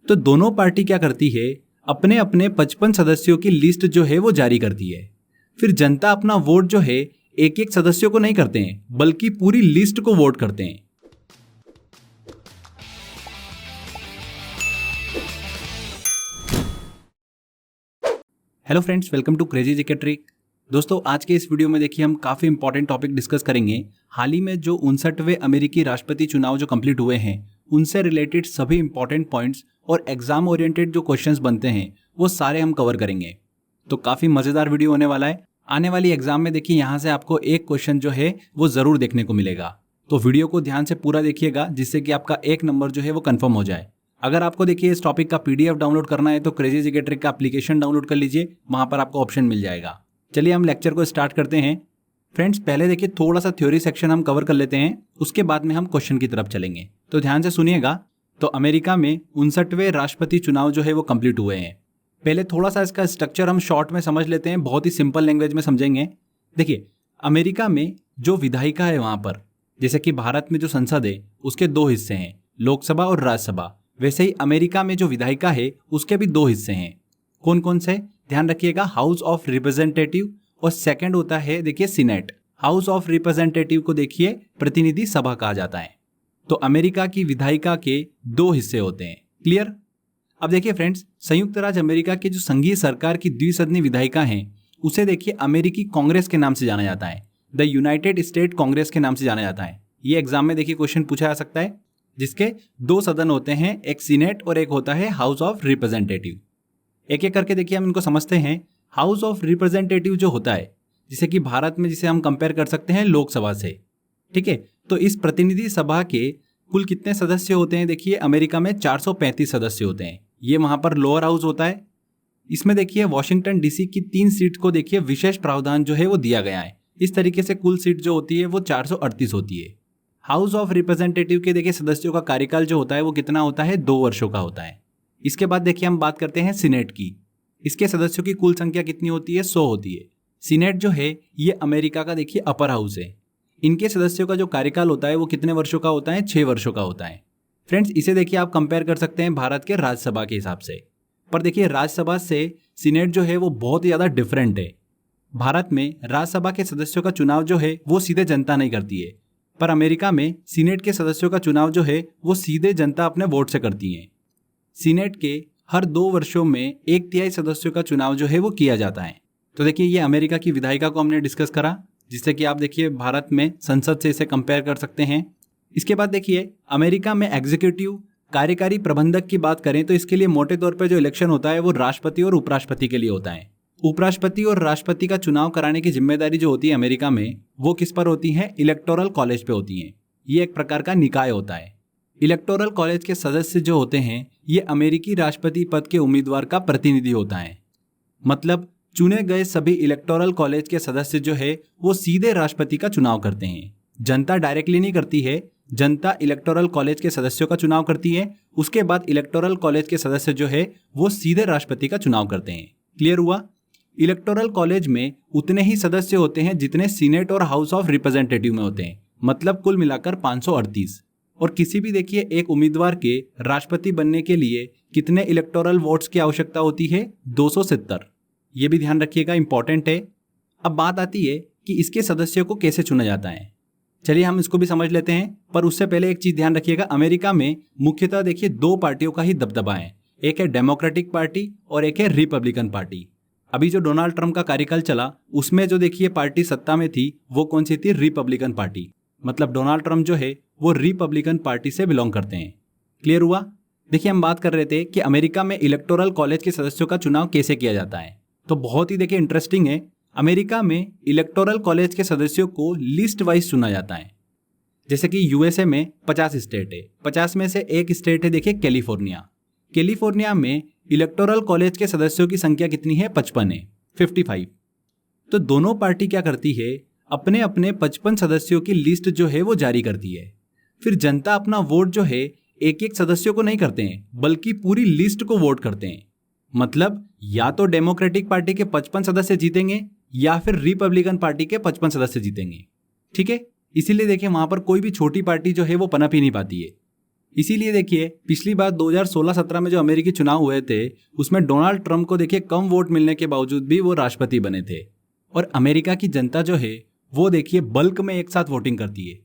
तो दोनों पार्टी क्या करती है, अपने अपने 55 सदस्यों की लिस्ट जो है वो जारी करती है। फिर जनता अपना वोट जो है एक एक सदस्यों को नहीं करते हैं, बल्कि पूरी लिस्ट को वोट करते हैं। Hello friends, welcome to crazy GK trick. दोस्तों, आज के इस वीडियो में देखिए हम काफ़ी इंपॉर्टेंट टॉपिक डिस्कस करेंगे। हाल ही में जो 59वें अमेरिकी राष्ट्रपति चुनाव जो कंप्लीट हुए हैं, उनसे रिलेटेड सभी इंपॉर्टेंट पॉइंट्स और एग्जाम ओरिएंटेड जो क्वेश्चंस बनते हैं वो सारे हम कवर करेंगे। तो काफ़ी मज़ेदार वीडियो होने वाला है। आने वाली एग्जाम में देखिए यहाँ से आपको एक क्वेश्चन जो है वो ज़रूर देखने को मिलेगा। तो वीडियो को ध्यान से पूरा देखिएगा, जिससे कि आपका एक नंबर जो है वो कन्फर्म हो जाए। अगर आपको देखिए इस टॉपिक का पीडीएफ डाउनलोड करना है तो क्रेजी जीके ट्रिक का एप्लीकेशन डाउनलोड कर लीजिए, वहां पर आपको ऑप्शन मिल जाएगा। चलिए हम लेक्चर को स्टार्ट करते हैं। फ्रेंड्स, पहले देखिए थोड़ा सा थ्योरी सेक्शन हम कवर कर लेते हैं, उसके बाद में हम क्वेश्चन की तरफ चलेंगे। तो ध्यान से सुनिएगा। तो अमेरिका में 59वें राष्ट्रपति चुनाव जो है वो कंप्लीट हुए हैं। पहले थोड़ा सा इसका स्ट्रक्चर हम शॉर्ट में समझ लेते हैं, बहुत ही सिंपल लैंग्वेज में समझेंगे। देखिए, अमेरिका में जो विधायिका है वहां पर, जैसे कि भारत में जो संसद है उसके दो हिस्से हैं, लोकसभा और राज्यसभा, वैसे ही अमेरिका में जो विधायिका है उसके भी दो हिस्से हैं। कौन कौन से, ध्यान रखिएगा, हाउस ऑफ रिप्रेजेंटेटिव और सेकंड होता है देखिए सीनेट। हाउस ऑफ रिप्रेजेंटेटिव को देखिए प्रतिनिधि सभा कहा जाता है। तो अमेरिका की विधायिका के दो हिस्से होते हैं। क्लियर। अब देखिए फ्रेंड्स, संयुक्त राज्य अमेरिका की जो संघीय सरकार की द्विसदनीय विधायिका है उसे देखिए अमेरिकी कांग्रेस के नाम से जाना जाता है, द यूनाइटेड स्टेट कांग्रेस के नाम से जाना जाता है। ये एग्जाम में देखिए क्वेश्चन पूछा जा सकता है, जिसके दो सदन होते हैं, एक सीनेट और एक होता है हाउस ऑफ रिप्रेजेंटेटिव। एक एक करके देखिए हम इनको समझते हैं। हाउस ऑफ रिप्रेजेंटेटिव जो होता है, जिसे कि भारत में जिसे हम कंपेयर कर सकते हैं लोकसभा से, ठीक है। तो इस प्रतिनिधि सभा के कुल कितने सदस्य होते हैं, देखिए अमेरिका में 435 सदस्य होते हैं। ये वहां पर लोअर हाउस होता है। इसमें देखिए वॉशिंगटन डीसी की 3 सीट को देखिए विशेष प्रावधान जो है वो दिया गया है। इस तरीके से कुल सीट जो होती है वो 438 होती है। हाउस ऑफ रिप्रेजेंटेटिव के देखिए सदस्यों का कार्यकाल जो होता है वो कितना होता है, 2 वर्षों का होता है। इसके बाद देखिए हम बात करते हैं सीनेट की। इसके सदस्यों की कुल संख्या कितनी होती है, 100 होती है। सीनेट जो है ये अमेरिका का देखिए अपर हाउस है। इनके सदस्यों का जो कार्यकाल होता है वो कितने वर्षों का होता है, 6 वर्षों का होता है। फ्रेंड्स, इसे देखिए आप कंपेयर कर सकते हैं भारत के राज्यसभा के हिसाब से। पर देखिए राज्यसभा से सीनेट जो है वो बहुत ही ज्यादा डिफरेंट है। भारत में राज्यसभा के सदस्यों का चुनाव जो है वो सीधे जनता नहीं करती है, पर अमेरिका में सीनेट के सदस्यों का चुनाव जो है वो सीधे जनता अपने वोट से करती है। सीनेट के हर 2 वर्षों में 1/3 सदस्यों का चुनाव जो है वो किया जाता है। तो देखिए ये अमेरिका की विधायिका को हमने डिस्कस करा, जिससे कि आप देखिए भारत में संसद से इसे कंपेयर कर सकते हैं। इसके बाद देखिए अमेरिका में एग्जीक्यूटिव कार्यकारी प्रबंधक की बात करें तो इसके लिए मोटे तौर पर जो इलेक्शन होता है वो राष्ट्रपति और उपराष्ट्रपति के लिए होता है। उपराष्ट्रपति और राष्ट्रपति का चुनाव कराने की जिम्मेदारी जो होती है अमेरिका में, वो किस पर होती है, इलेक्टोरल कॉलेज पे होती है। ये एक प्रकार का निकाय होता है। इलेक्टोरल कॉलेज के सदस्य जो होते हैं ये अमेरिकी राष्ट्रपति पद के उम्मीदवार का प्रतिनिधि होता है। मतलब चुने गए सभी इलेक्टोरल कॉलेज के सदस्य जो है वो सीधे राष्ट्रपति का चुनाव करते हैं। जनता डायरेक्टली नहीं करती है, जनता इलेक्टोरल कॉलेज के सदस्यों का चुनाव करती है। उसके बाद इलेक्टोरल कॉलेज के सदस्य जो है वो सीधे राष्ट्रपति का चुनाव करते हैं। क्लियर हुआ। इलेक्टोरल कॉलेज में उतने ही सदस्य होते हैं जितने सीनेट और हाउस ऑफ रिप्रेजेंटेटिव में होते हैं, मतलब कुल मिलाकर 538। और किसी भी देखिए एक उम्मीदवार के राष्ट्रपति बनने के लिए कितने इलेक्टोरल वोट्स की आवश्यकता होती है, 270। ये भी ध्यान रखिएगा, इंपॉर्टेंट है। अब बात आती है कि इसके सदस्यों को कैसे चुना जाता है। चलिए हम इसको भी समझ लेते हैं, पर उससे पहले एक चीज ध्यान रखिएगा। अमेरिका में मुख्यतः देखिए 2 पार्टियों का ही दबदबा है, एक है डेमोक्रेटिक पार्टी और एक है रिपब्लिकन पार्टी। अभी जो डोनाल्ड ट्रंप का कार्यकाल चला उसमें जो देखिए पार्टी सत्ता में थी वो कौन सी थी, रिपब्लिकन पार्टी। मतलब डोनाल्ड ट्रंप जो है वो रिपब्लिकन पार्टी से बिलोंग करते हैं। क्लियर हुआ। देखिए हम बात कर रहे थे कि अमेरिका में इलेक्टोरल कॉलेज के सदस्यों का चुनाव कैसे किया जाता है, तो बहुत ही देखिए इंटरेस्टिंग है। अमेरिका में इलेक्टोरल कॉलेज के सदस्यों को लिस्ट वाइज चुना जाता है। जैसे कि यूएसए में 50 स्टेट है, 50 में से एक स्टेट है देखिए कैलिफोर्निया। कैलिफोर्निया में इलेक्टोरल कॉलेज के सदस्यों की संख्या कितनी है, 55 है, 55। तो दोनों पार्टी क्या करती है, अपने अपने 55 सदस्यों की लिस्ट जो है वो जारी करती है। फिर जनता अपना वोट जो है एक एक सदस्यों को नहीं करते हैं, बल्कि पूरी लिस्ट को वोट करते हैं। मतलब या तो डेमोक्रेटिक पार्टी के 55 सदस्य जीतेंगे या फिर रिपब्लिकन पार्टी के 55 सदस्य जीतेंगे। ठीक है, इसीलिए देखिए वहां पर कोई भी छोटी पार्टी जो है वो पनप ही नहीं पाती है। इसीलिए देखिए पिछली बार 2016-17 में जो अमेरिकी चुनाव हुए थे उसमें डोनाल्ड ट्रंप को देखिए कम वोट मिलने के बावजूद भी वो राष्ट्रपति बने थे। और अमेरिका की जनता जो है वो देखिए बल्क में एक साथ वोटिंग करती है।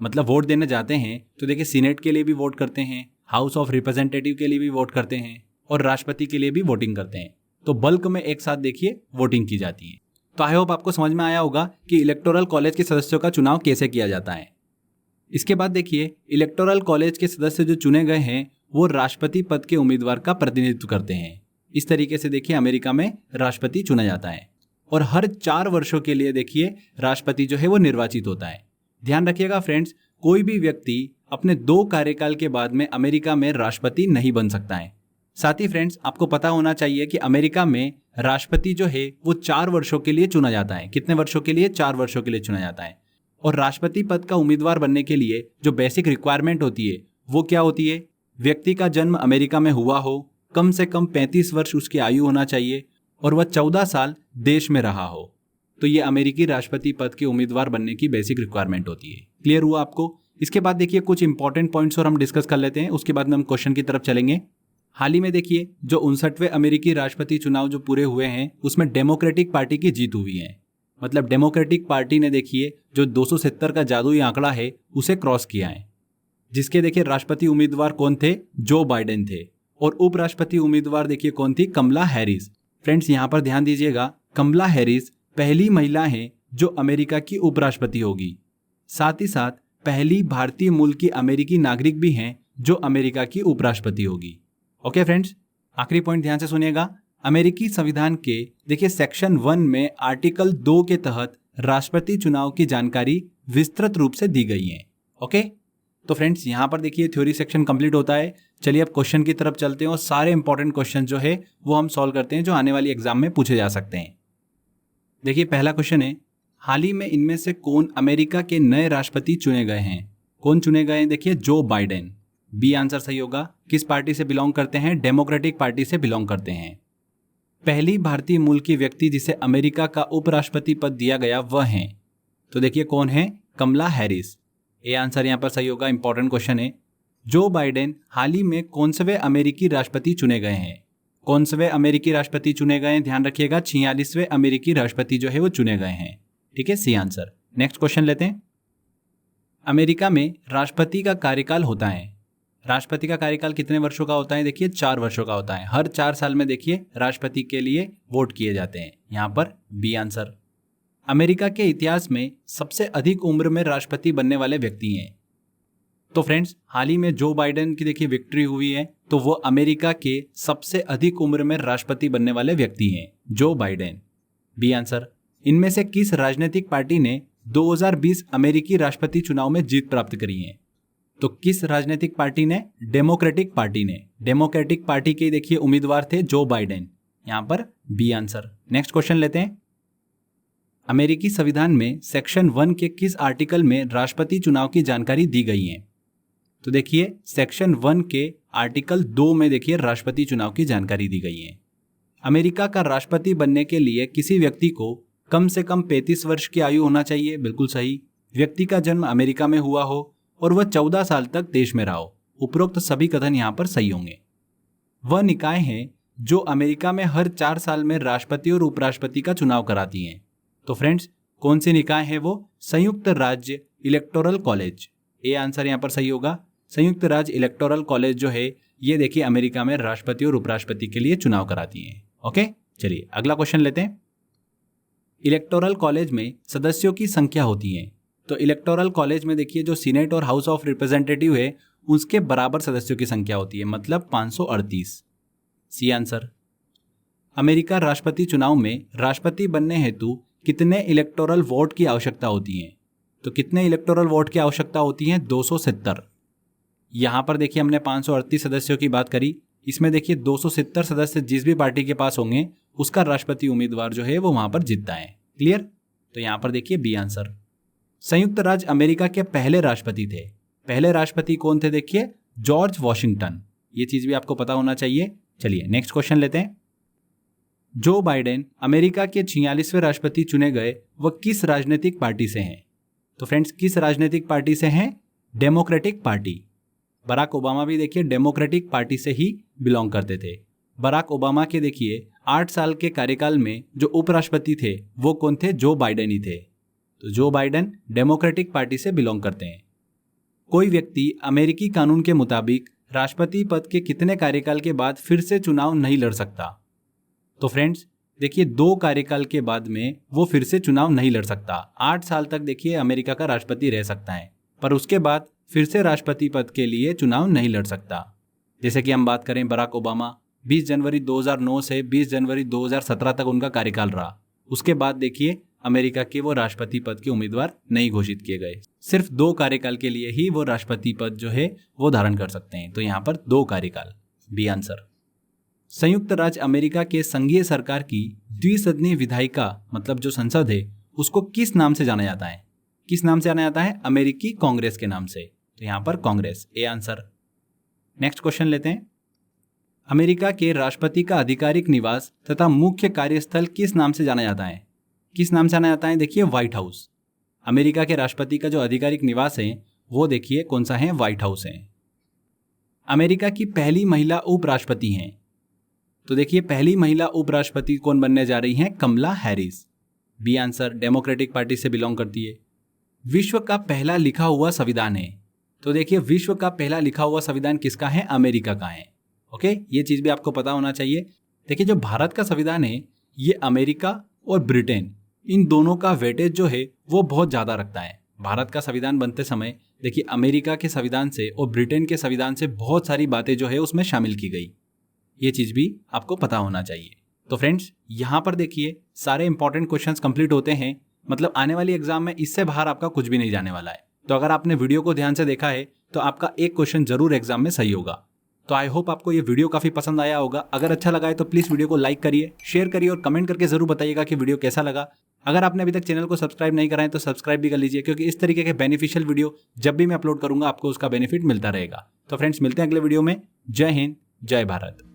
मतलब वोट देने जाते हैं तो देखिए सीनेट के लिए भी वोट करते हैं, हाउस ऑफ रिप्रेजेंटेटिव के लिए भी वोट करते हैं और राष्ट्रपति के लिए भी वोटिंग करते हैं। तो बल्क में एक साथ देखिए वोटिंग की जाती है। तो आई होप आपको समझ में आया होगा कि इलेक्टोरल कॉलेज के सदस्यों का चुनाव कैसे किया जाता है। इसके बाद देखिए इलेक्टोरल कॉलेज के सदस्य जो चुने गए हैं वो राष्ट्रपति पद के उम्मीदवार का प्रतिनिधित्व करते हैं। इस तरीके से देखिए अमेरिका में राष्ट्रपति चुना जाता है और हर 4 वर्षों के लिए देखिए राष्ट्रपति जो है वो निर्वाचित होता है। ध्यान रखिएगा फ्रेंड्स, कोई भी व्यक्ति अपने 2 कार्यकाल के बाद में अमेरिका में राष्ट्रपति नहीं बन सकता है। साथ ही फ्रेंड्स आपको पता होना चाहिए कि अमेरिका में राष्ट्रपति जो है वो 4 वर्षों के लिए चुना जाता है। कितने वर्षों के लिए? 4 वर्षों के लिए चुना जाता है। और राष्ट्रपति पद का उम्मीदवार बनने के लिए जो बेसिक रिक्वायरमेंट होती है वो क्या होती है? व्यक्ति का जन्म अमेरिका में हुआ हो, कम से कम 35 वर्ष उसकी आयु होना चाहिए और वह 14 साल देश में रहा हो। तो ये अमेरिकी राष्ट्रपति पद के उम्मीदवार बनने की बेसिक रिक्वायरमेंट होती है। क्लियर हुआ आपको? इसके बाद देखिए कुछ इंपॉर्टेंट पॉइंट्स और हम डिस्कस कर लेते हैं, उसके बाद में हम क्वेश्चन की तरफ चलेंगे। हाल ही में देखिए जो 59वें अमेरिकी राष्ट्रपति चुनाव जो पूरे हुए हैं उसमें डेमोक्रेटिक पार्टी की जीत हुई है। मतलब डेमोक्रेटिक पार्टी ने देखिए जो 270 का जादुई आंकड़ा है उसे क्रॉस किया है, जिसके देखिए राष्ट्रपति उम्मीदवार कौन थे? जो बाइडेन थे। और उपराष्ट्रपति उम्मीदवार देखिए कौन थी? कमला हैरिस। फ्रेंड्स यहाँ पर ध्यान दीजिएगा, कमला हैरिस पहली महिला है जो अमेरिका की उपराष्ट्रपति होगी। साथ ही साथ पहली भारतीय मूल की अमेरिकी नागरिक भी हैं जो अमेरिका की उपराष्ट्रपति होगी। ओके फ्रेंड्स, आखिरी पॉइंट ध्यान से सुनिएगा। अमेरिकी संविधान के देखिए सेक्शन 1 में आर्टिकल 2 के तहत राष्ट्रपति चुनाव की जानकारी विस्तृत रूप से दी गई है। ओके, तो फ्रेंड्स यहाँ पर देखिए थ्योरी सेक्शन कंप्लीट होता है। चलिए अब क्वेश्चन की तरफ चलते हैं और सारे इंपॉर्टेंट क्वेश्चन जो है वो हम सॉल्व करते हैं जो आने वाली एग्जाम में पूछे जा सकते हैं। देखिए पहला क्वेश्चन है, हाल ही में इनमें से कौन अमेरिका के नए राष्ट्रपति चुने गए हैं? कौन चुने गए हैं? देखिए जो बाइडेन। बी आंसर सही होगा। किस पार्टी से बिलोंग करते हैं? डेमोक्रेटिक पार्टी से बिलोंग करते हैं। पहली भारतीय मूल की व्यक्ति जिसे अमेरिका का उपराष्ट्रपति पद दिया गया वह हैं, तो देखिए कौन है? कमला हैरिस। ए आंसर यहाँ पर सही होगा। इंपॉर्टेंट क्वेश्चन है। जो बाइडेन हाल ही में कौनसवें अमेरिकी राष्ट्रपति चुने गए हैं? कौनसवें अमेरिकी राष्ट्रपति चुने गए हैं? ध्यान रखिएगा 46वें अमेरिकी राष्ट्रपति जो है वो चुने गए हैं। ठीक है, सी आंसर। नेक्स्ट क्वेश्चन लेते हैं। अमेरिका में राष्ट्रपति का कार्यकाल होता है, राष्ट्रपति का कार्यकाल कितने वर्षों का होता है? देखिए 4 वर्षों का होता है। हर 4 साल में देखिए राष्ट्रपति के लिए वोट किए जाते हैं। यहाँ पर बी आंसर। अमेरिका के इतिहास में सबसे अधिक उम्र में राष्ट्रपति बनने वाले व्यक्ति हैं, तो फ्रेंड्स हाल ही में जो बाइडेन की देखिए विक्ट्री हुई है तो वो अमेरिका के सबसे अधिक उम्र में राष्ट्रपति बनने वाले व्यक्ति हैं, जो बाइडेन। B answer. इनमें से किस राजनीतिक पार्टी ने 2020 अमेरिकी राष्ट्रपति चुनाव में जीत प्राप्त करी है? तो किस राजनीतिक पार्टी ने? डेमोक्रेटिक पार्टी ने। डेमोक्रेटिक पार्टी के देखिए उम्मीदवार थे जो बाइडेन। यहाँ पर बी आंसर। नेक्स्ट क्वेश्चन लेते हैं। अमेरिकी संविधान में सेक्शन 1 के किस आर्टिकल में राष्ट्रपति चुनाव की जानकारी दी गई है? तो देखिए सेक्शन 1 के आर्टिकल 2 में देखिए राष्ट्रपति चुनाव की जानकारी दी गई है। अमेरिका का राष्ट्रपति बनने के लिए किसी व्यक्ति को कम से कम 35 वर्ष की आयु होना चाहिए। बिल्कुल सही। व्यक्ति का जन्म अमेरिका में हुआ हो और वह 14 साल तक देश में रहा हो। उपरोक्त सभी कथन यहाँ पर सही होंगे। वह निकाय हैं जो अमेरिका में हर 4 साल में राष्ट्रपति और उपराष्ट्रपति का चुनाव कराती हैं। तो फ्रेंड्स कौन सी निकाय है वो? संयुक्त राज्य इलेक्टोरल कॉलेज। ए आंसर यहाँ पर सही होगा। संयुक्त राज्य इलेक्टोरल कॉलेज जो है ये देखिए अमेरिका में राष्ट्रपति और उपराष्ट्रपति के लिए चुनाव कराती है। ओके, चलिए अगला क्वेश्चन लेते हैं। इलेक्टोरल कॉलेज में सदस्यों की संख्या होती है, तो इलेक्टोरल कॉलेज में देखिए जो सीनेट और हाउस ऑफ रिप्रेजेंटेटिव है उसके बराबर सदस्यों की संख्या होती है, मतलब 538। C answer. अमेरिका राष्ट्रपति चुनाव में राष्ट्रपति बनने हेतु कितने इलेक्टोरल वोट की आवश्यकता होती है? तो कितने इलेक्टोरल वोट की आवश्यकता होती है? 270। यहाँ पर देखिए हमने 538 सदस्यों की बात करी, इसमें देखिए 270 सदस्य जिस भी पार्टी के पास होंगे उसका राष्ट्रपति उम्मीदवार जो है वो वहां पर जीतता है। क्लियर? तो यहाँ पर देखिए बी आंसर। संयुक्त राज्य अमेरिका के पहले राष्ट्रपति थे। पहले राष्ट्रपति कौन थे? देखिए जॉर्ज वॉशिंगटन। ये चीज भी आपको पता होना चाहिए। चलिए नेक्स्ट क्वेश्चन लेते हैं। जो बाइडेन अमेरिका के 46वें राष्ट्रपति चुने गए वह किस राजनीतिक पार्टी से हैं? तो फ्रेंड्स किस राजनीतिक पार्टी से हैं? Democratic party. बराक ओबामा भी देखिए डेमोक्रेटिक पार्टी से ही बिलोंग करते थे। बराक ओबामा के देखिए 8 साल के कार्यकाल में जो उपराष्ट्रपति थे वो कौन थे? जो बाइडेन ही थे। तो जो बाइडेन डेमोक्रेटिक पार्टी से बिलोंग करते हैं। कोई व्यक्ति अमेरिकी कानून के मुताबिक राष्ट्रपति पद के कितने कार्यकाल के बाद फिर से चुनाव नहीं लड़ सकता? तो फ्रेंड्स देखिए 2 कार्यकाल के बाद में वो फिर से चुनाव नहीं लड़ सकता। 8 साल तक देखिए अमेरिका का राष्ट्रपति रह सकता है, पर उसके बाद फिर से राष्ट्रपति पद के लिए चुनाव नहीं लड़ सकता। जैसे कि हम बात करें बराक ओबामा, 20 जनवरी 2009 से 20 जनवरी 2017 तक उनका कार्यकाल रहा। उसके बाद देखिए अमेरिका के वो राष्ट्रपति पद के उम्मीदवार नहीं घोषित किए गए। सिर्फ 2 कार्यकाल के लिए ही वो राष्ट्रपति पद जो है वो धारण कर सकते हैं। तो यहाँ पर 2 कार्यकाल बी आंसर। संयुक्त राज्य अमेरिका के संघीय सरकार की द्विसदनीय विधायिका मतलब जो संसद है उसको किस नाम से जाना जाता है? किस नाम से जाना जाता है? अमेरिकी कांग्रेस के नाम से। तो यहाँ पर Congress, A answer. Next question लेते हैं। अमेरिका के राष्ट्रपति का आधिकारिक निवास तथा मुख्य कार्यस्थल किस नाम से जाना जाता है? किस नाम से जाना जाता है? देखिए व्हाइट हाउस। अमेरिका के राष्ट्रपति का जो आधिकारिक निवास है वो देखिए कौन सा है? व्हाइट हाउस है। अमेरिका की पहली महिला उपराष्ट्रपति हैं। तो देखिए पहली महिला उपराष्ट्रपति कौन बनने जा रही हैं? Kamala Harris, B answer. Democratic party से बिलोंग करती है। विश्व का पहला लिखा हुआ संविधान है। तो देखिए विश्व का पहला लिखा हुआ संविधान किसका है? अमेरिका का है। ओके, ये चीज भी आपको पता होना चाहिए। देखिए जो भारत का संविधान है ये अमेरिका और ब्रिटेन इन दोनों का वेटेज जो है वो बहुत ज्यादा रखता है। भारत का संविधान बनते समय देखिए अमेरिका के संविधान से और ब्रिटेन के संविधान से बहुत सारी बातें जो है उसमें शामिल की गई। ये चीज भी आपको पता होना चाहिए। तो फ्रेंड्स यहाँ पर देखिए सारे इंपॉर्टेंट क्वेश्चंस कंप्लीट होते हैं। मतलब आने वाली एग्जाम में इससे बाहर आपका कुछ भी नहीं जाने वाला है। तो अगर आपने वीडियो को ध्यान से देखा है तो आपका एक क्वेश्चन जरूर एग्जाम में सही होगा। तो आई होप आपको ये वीडियो काफी पसंद आया होगा। अगर अच्छा लगा है तो प्लीज वीडियो को लाइक करिए, शेयर करिए और कमेंट करके जरूर बताइएगा कि वीडियो कैसा लगा। अगर आपने अभी तक चैनल को सब्सक्राइब नहीं करा है तो सब्सक्राइब भी कर लीजिए, क्योंकि इस तरीके के बेनिफिशियल वीडियो जब भी मैं अपलोड करूंगा आपको उसका बेनिफिट मिलता रहेगा। तो फ्रेंड्स मिलते हैं अगले वीडियो में। जय हिंद, जय भारत।